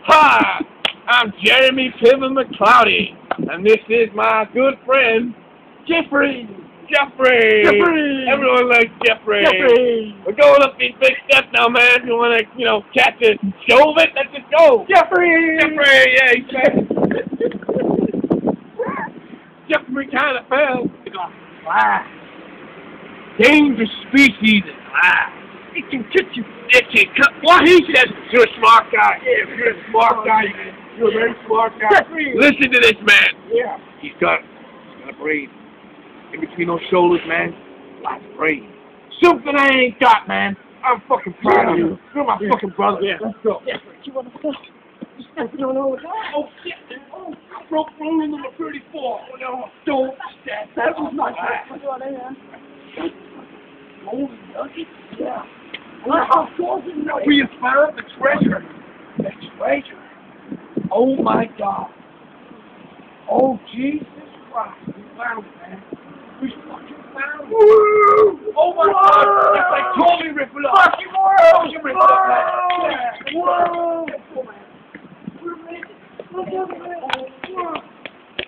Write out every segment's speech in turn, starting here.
Hi, I'm Jeremy Piven McCloudy, and this is my good friend, Jeffrey. Jeffrey! Everyone likes Jeffrey. We're going up these big steps now, man. If you want to, catch a show of it, let's just go. Jeffrey, yeah, he said. Jeffrey kind of fell. Fly. Dangerous species is fly. It can cut you. It can cut. What he said. You're a smart guy. Yeah, you're a smart guy. You're a very smart guy. Jeffrey. Listen to this, man. Yeah. He's got a brain. In between those shoulders, man, lots of brain. Something I ain't got, man. I'm fucking proud of you. You're my fucking brother. Yeah. Let's go. Yeah. You want to go? Oh, shit. Oh, I broke rule number 34. Oh, no. Don't step. That was not right. What do you want to hear? Golden nuggets? Yeah. We have found the treasure. The treasure. Oh, my God. Oh, Jesus Christ. We found it, man. We fucking found it. Oh, my God. That's like totally rip it up. Fucking totally rip it up, man. Whoa.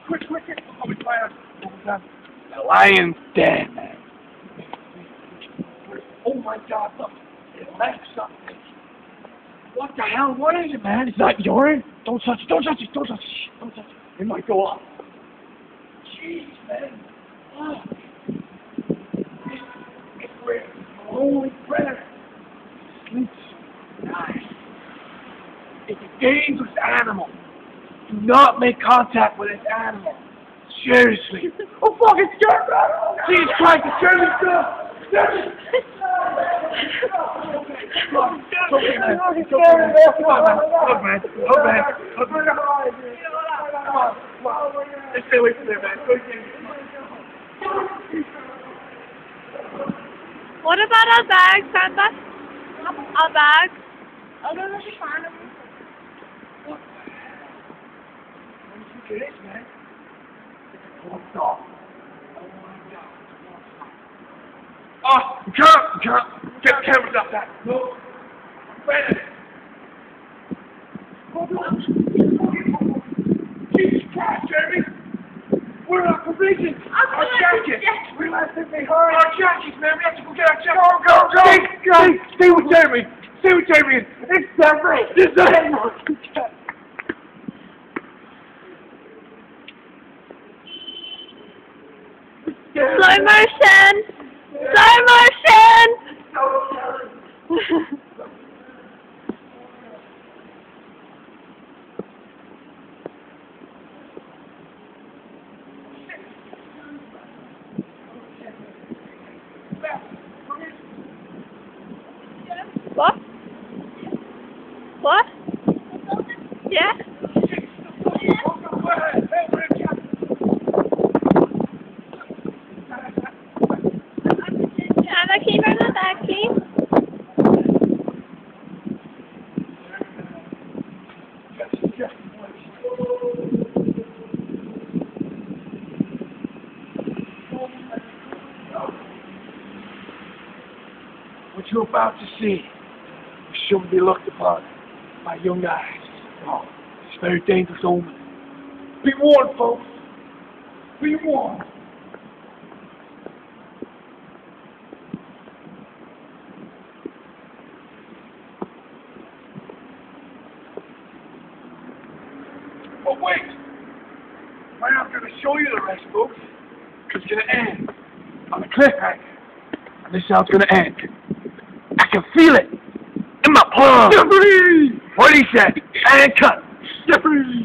Quick. Oh, we fired. The lion's dead, man. Oh, my God. Look. It left something. What the hell? What is it, man? Is that urine? Don't touch it. Don't touch it. It might go off. Jeez, man. Oh. It's rare. Holy crap. Sleeps. Nice. It's a dangerous animal. Do not make contact with this animal. Seriously. Oh, fucking scared, man. Jesus Christ, it's turning stuff. Okay, man. Come on, man. Let's stay away from there, man. What about our bags, Santa? Our bags? What the hell? What is this, man? It's a corn dog. Oh, you can't. Get the cameras up, Dad. No. Wait a minute. Jesus Christ, Jeremy. We're on provisions. Our jackets. We left them behind. Our jackets, man. We have to go get our jackets. Go. Stay with Jeremy. It's Jeffrey. Slow motion. What? Yeah? Anna, keep on the back, keep. What you're about to see shouldn't be looked upon by young eyes. Oh, it's a very dangerous omen. Be warned, folks. Be warned. But wait. I'm not going to show you the rest, folks. It's going to end on a cliffhanger. And this is how it's going to end. I can feel it in my palm. Jeffrey! What he said. And cut. Jeffrey!